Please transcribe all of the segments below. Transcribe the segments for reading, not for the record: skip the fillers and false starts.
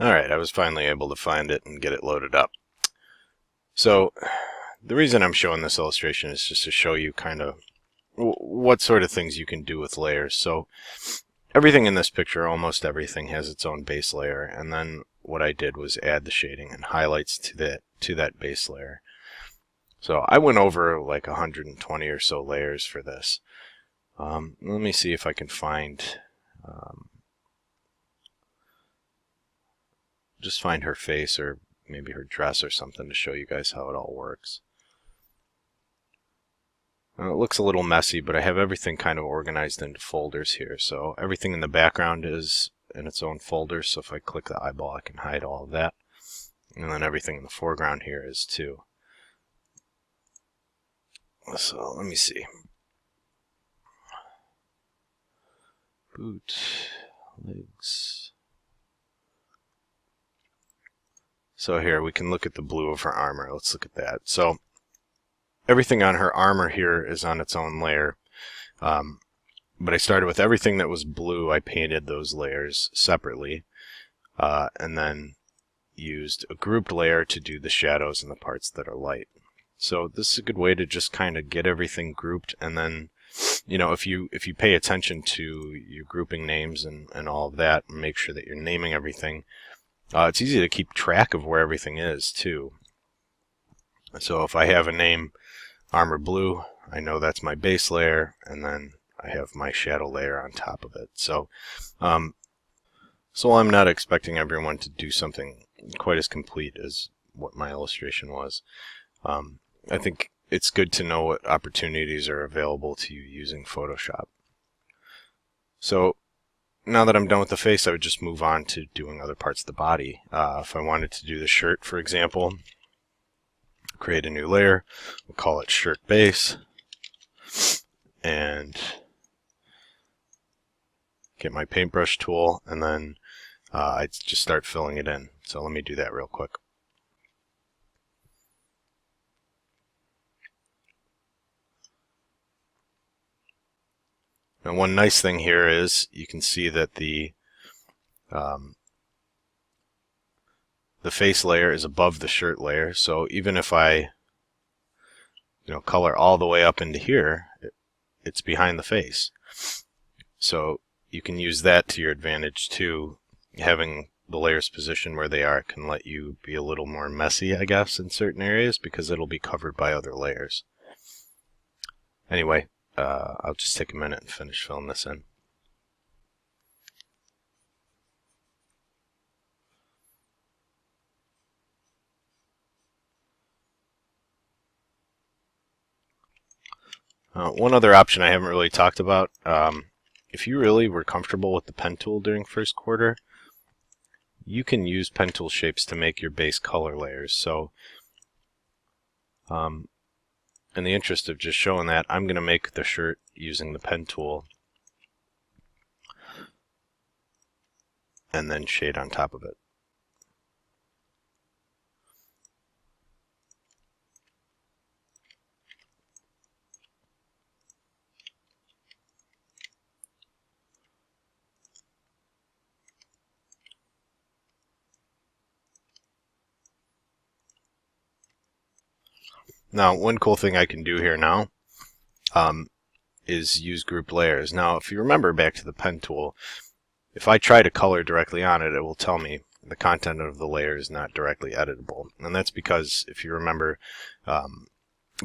Alright, I was finally able to find it and get it loaded up. So, the reason I'm showing this illustration is just to show you kind of what sort of things you can do with layers. So, everything in this picture, almost everything, has its own base layer, and then what I did was add the shading and highlights to that base layer. So I went over like 120 or so layers for this. Let me see if I can find just find her face or maybe her dress or something to show you guys how it all works. Now, it looks a little messy, but I have everything kind of organized into folders here. So everything in the background is in its own folder. So if I click the eyeball, I can hide all of that. And then everything in the foreground here is too. So let me see. Boot, legs. So here we can look at the blue of her armor. Let's look at that. So everything on her armor here is on its own layer. But I started with everything that was blue. I painted those layers separately, and then used a grouped layer to do the shadows and the parts that are light. So this is a good way to just kind of get everything grouped, and then, you know, if you pay attention to your grouping names and all of that, and make sure that you're naming everything, it's easy to keep track of where everything is too. So if I have a name armor blue, I know that's my base layer, and then I have my shadow layer on top of it. So I'm not expecting everyone to do something quite as complete as what my illustration was. I think it's good to know what opportunities are available to you using Photoshop. So now that I'm done with the face, I would just move on to doing other parts of the body. If I wanted to do the shirt, for example, create a new layer, we'll call it shirt base, and get my paintbrush tool, and then I just start filling it in. So let me do that real quick. And one nice thing here is you can see that the face layer is above the shirt layer. So even if I color all the way up into here, it's behind the face. So you can use that to your advantage too. Having the layers positioned where they are can let you be a little more messy, I guess, in certain areas because it'll be covered by other layers. Anyway, I'll just take a minute and finish filling this in. One other option I haven't really talked about, if you really were comfortable with the pen tool during first quarter, you can use pen tool shapes to make your base color layers. So in the interest of just showing that, I'm going to make the shirt using the pen tool and then shade on top of it. Now, one cool thing I can do here now is use grouped layers. Now, if you remember back to the pen tool, if I try to color directly on it, it will tell me the content of the layer is not directly editable. And that's because, if you remember,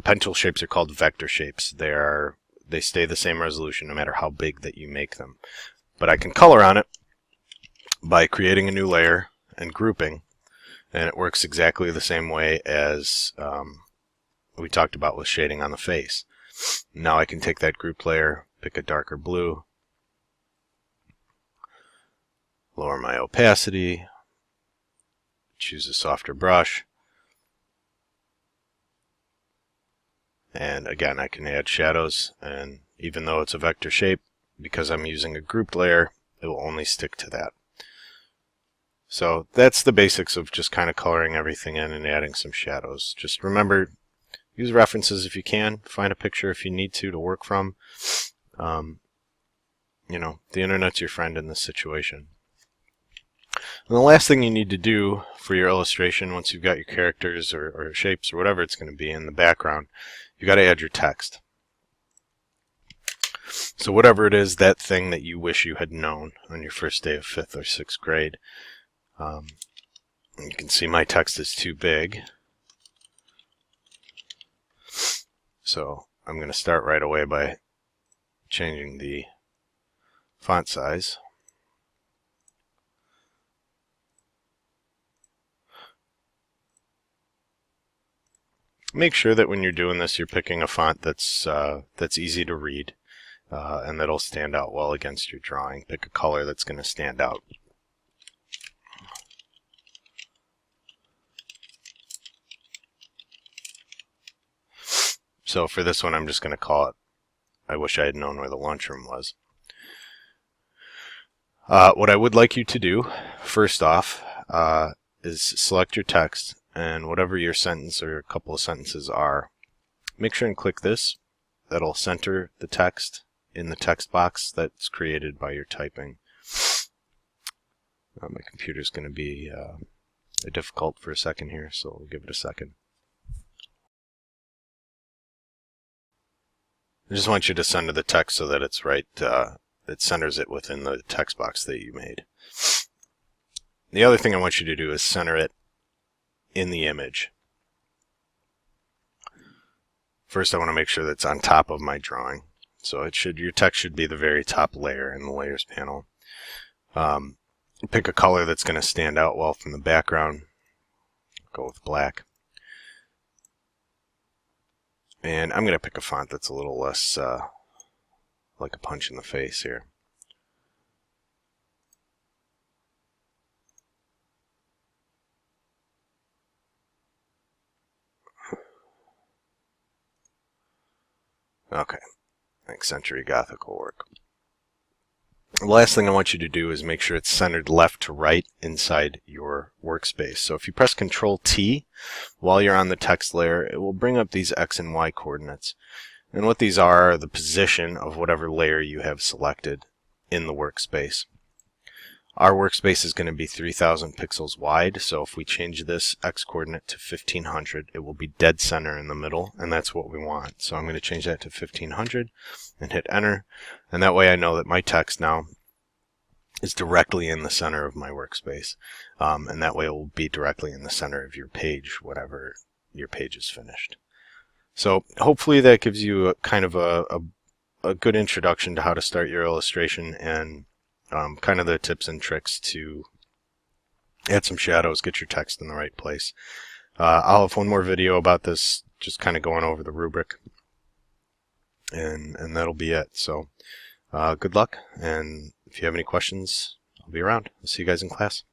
pen tool shapes are called vector shapes. They stay the same resolution no matter how big that you make them. But I can color on it by creating a new layer and grouping, and it works exactly the same way as we talked about with shading on the face. Now I can take that group layer, pick a darker blue, lower my opacity, choose a softer brush, and again I can add shadows, and even though it's a vector shape, because I'm using a grouped layer, it will only stick to that. So that's the basics of just kind of coloring everything in and adding some shadows. Just remember, use references if you can. Find a picture if you need to work from. The internet's your friend in this situation. And the last thing you need to do for your illustration, once you've got your characters or shapes or whatever it's going to be in the background, you got to add your text. So whatever it is, that thing that you wish you had known on your first day of 5th or 6th grade. You can see my text is too big. So I'm going to start right away by changing the font size. Make sure that when you're doing this, you're picking a font that's easy to read and that'll stand out well against your drawing. Pick a color that's going to stand out. So for this one, I'm just going to call it, I wish I had known where the lunchroom was. What I would like you to do, first off, is select your text, and whatever your sentence or a couple of sentences are, make sure and click this. That'll center the text in the text box that's created by your typing. My computer's going to be difficult for a second here, so we'll give it a second. I just want you to center the text so that it's right, it centers it within the text box that you made. The other thing I want you to do is center it in the image. First, I want to make sure that's on top of my drawing. So your text should be the very top layer in the layers panel. Pick a color that's going to stand out well from the background. Go with black. And I'm going to pick a font that's a little less like a punch in the face here. Okay, I think Century Gothic will work. The last thing I want you to do is make sure it's centered left to right inside your workspace. So if you press Control-T while you're on the text layer, it will bring up these X and Y coordinates. And what these are the position of whatever layer you have selected in the workspace. Our workspace is going to be 3000 pixels wide, so if we change this X coordinate to 1500, it will be dead center in the middle, and that's what we want. So I'm going to change that to 1500 and hit enter, and that way I know that my text now is directly in the center of my workspace, and that way it will be directly in the center of your page, whatever your page is finished. So hopefully that gives you a kind of a good introduction to how to start your illustration and kind of the tips and tricks to add some shadows, get your text in the right place. I'll have one more video about this, just kind of going over the rubric, and that'll be it. So good luck, and if you have any questions, I'll be around. I'll see you guys in class.